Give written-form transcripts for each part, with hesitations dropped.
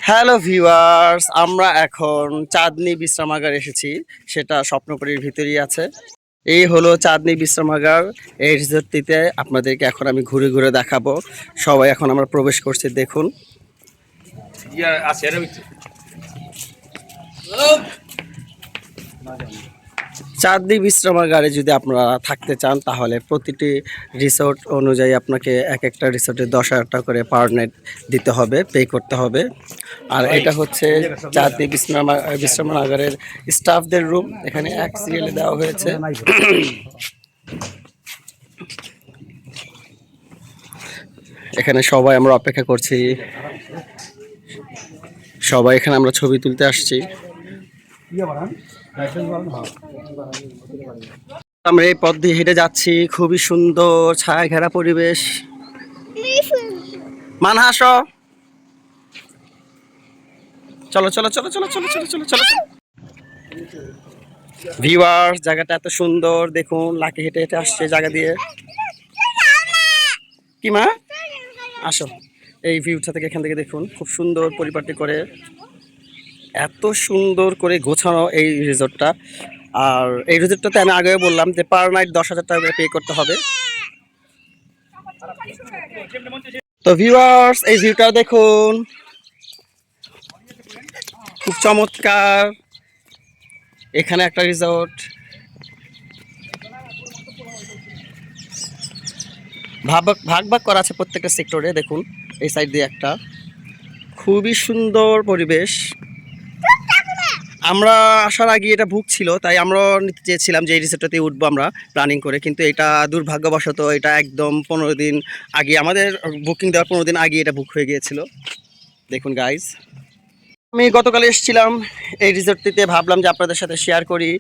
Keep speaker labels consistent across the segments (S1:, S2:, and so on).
S1: Hello viewers, আমরা এখন চাঁদনী বিশ্রামাগার এসেছি। সেটা স্বপ্নপুরীর ভিতরেই আছে। এই হলো চাঁদনী বিশ্রামাগার। এই রিসোর্টটিতে আপনাদেরকে এখন আমি ঘুরে ঘুরে দেখাবো। সবাই এখন আমরা প্রবেশ করছি, দেখুন। চাঁদনী বিশ্রামাগারে যদি আপনারা থাকতে চান তাহলে প্রতিটি রিসোর্ট অনুযায়ী আপনাকে এক একটা রিসোর্টে 10,000 টাকা করে পার নাইট দিতে হবে, পে করতে হবে। আর এটা হচ্ছে চাঁদনী বিশ্রামাগারের স্টাফদের রুম। এখানে এক সিরিয়ালে দেওয়া হয়েছে। এখানে সবাই আমরা অপেক্ষা করছি, সবাই এখানে আমরা ছবি তুলতে আসছি। আমরা এই পথ দিয়ে হেঁটে যাচ্ছি, খুবই সুন্দর ছায়া ঘেরা পরিবেশ। মানহাস, চলো চলো চলো চলো চলো চলো চলো চলো। ভিউয়ার্স, জায়গাটা এত সুন্দর, দেখুন। লাকি হেঁটে হেঁটে আসছে জায়গা দিয়ে। কি মা, আসো এই ভিউটা থেকে, এখান থেকে দেখুন, খুব সুন্দর পরিপাটি করে, এত সুন্দর করে গোছানো এই রিসোর্টটা। আর এই রিসোর্টটাতে আমি আগেও বললাম যে পার নাইট 10,000 টাকা করে পে করতে হবে। তো ভিউয়ার্স, এই ভিউটা দেখুন, খুব চমৎকার। এখানে একটা রিসোর্ট, ভাগ ভাগ করা আছে প্রত্যেকটা সেক্টরে। দেখুন এই সাইড দিয়ে একটা, খুবই সুন্দর পরিবেশ। আমরা আসার আগে এটা বুক ছিল, তাই আমরা নিতে চেয়েছিলাম যে এই রিসোর্টটাতে উঠবো আমরা প্ল্যানিং করে, কিন্তু এটা দুর্ভাগ্যবশত এটা একদম 15 দিন আগে, আমাদের বুকিং দেওয়ার 15 দিন আগে এটা বুক হয়ে গিয়েছিল। দেখুন গাইজ, আমি গতকাল এসেছিলাম এই রিসোর্টটিতে, ভাবলাম যে আপনাদের সাথে শেয়ার করি,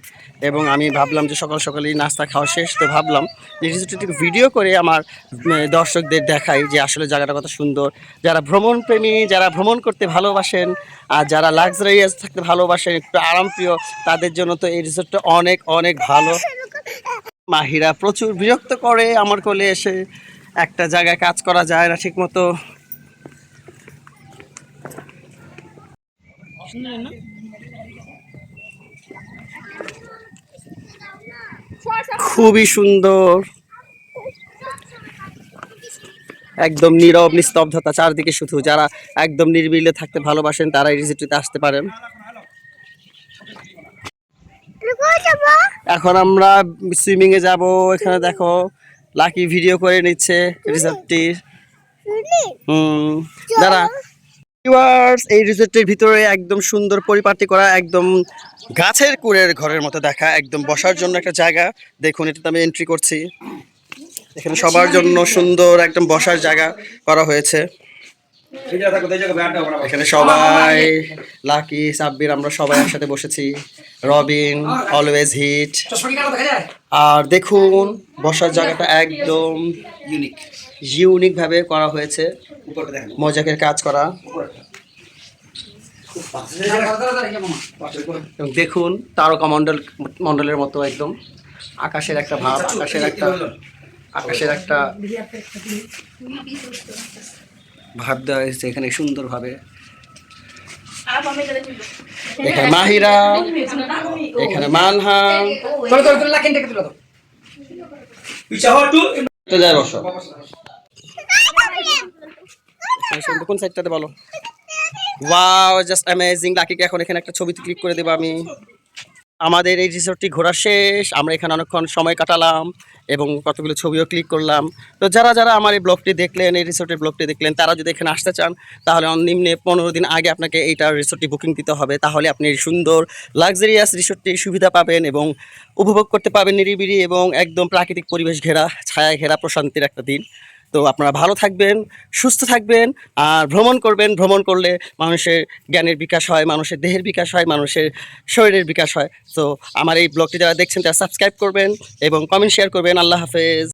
S1: এবং আমি ভাবলাম যে সকাল সকালই নাস্তা খাওয়া শেষ, তো ভাবলাম যে রিসোর্টটিকে ভিডিও করে আমার দর্শকদের দেখাই যে আসলে জায়গাটা কত সুন্দর। যারা ভ্রমণ প্রেমী, যারা ভ্রমণ করতে ভালোবাসেন, আর যারা লাক্সারিয়াস থাকতে ভালোবাসেন, একটু আরামপ্রিয়, তাদের জন্য তো এই রিসোর্টটা অনেক অনেক ভালো। মাহিরা প্রচুর বিরক্ত করে আমার কোলে এসে, একটা জায়গায় কাজ করা যায় না ঠিক মতো। খুবই সুন্দর, একদম নীরব নিস্তব্ধতা চারদিকে, শুধু যারা একদম নিরিবিলি থাকতে ভালোবাসেন তারা এই রিসোর্টটিতে আসতে পারেন। এখন আমরা সুইমিং এ যাব। এখানে দেখো লাকি ভিডিও করে নিচ্ছে রিসোর্টটির। যারা এই রিসোর্টের ভিতরে একদম সুন্দর পরিপাটি করা, একদম গাছের কুড়ের ঘরের মতো দেখা, একদম বসার জন্য একটা জায়গা। দেখুন, এটাতে আমি এন্ট্রি করছি। এখানে সবার জন্য সুন্দর একদম বসার জায়গা করা হয়েছে। এখানে সবাই, লাকি, সাব্বির, আমরা সবাই একসাথে বসেছি। Robin, always hit. আর দেখুন বসার জায়গাটা একদম ইউনিক ভাবে করা হয়েছে, মজাকের কাজ করা। দেখুন তারকা মন্ডলের মতো একদম আকাশের একটা ভাব, আকাশের একটা ভাব দেওয়া হয়েছে এখানে সুন্দরভাবে। এখানে মাহিরা, এখানে মানহা। কোন সাইডটাতে বলো? Wow, just amazing. লাকিকে এখন এখানে একটা ছবিতে ক্লিক করে দেবো আমি। আমাদের এই রিসোর্টটি ঘোরা শেষ, আমরা এখানে অনেকক্ষণ সময় কাটালাম এবং কতগুলো ছবিও ক্লিক করলাম। তো যারা যারা আমার এই ব্লগটি দেখলেন, এই রিসোর্টের ব্লগটি দেখলেন, তারা যদি এখানে আসতে চান তাহলে নিম্নে 15 দিন আগে আপনাকে এইটার রিসোর্টটি বুকিং দিতে হবে। তাহলে আপনি এই সুন্দর লাক্সারিয়াস রিসোর্টটির সুবিধা পাবেন এবং উপভোগ করতে পাবেন নিরিবিলি এবং একদম প্রাকৃতিক পরিবেশ ঘেরা, ছায়া ঘেরা, প্রশান্তির একটা দিন। তো আপনারা ভালো থাকবেন, সুস্থ থাকবেন, আর ভ্রমণ করবেন। ভ্রমণ করলে মানুষের জ্ঞানের বিকাশ হয়, মানুষের দেহের বিকাশ হয়, মানুষের শরীরের বিকাশ হয়। তো আমার এই ব্লগটি যারা দেখছেন তারা সাবস্ক্রাইব করবেন এবং কমেন্ট শেয়ার করবেন। আল্লাহ হাফেজ।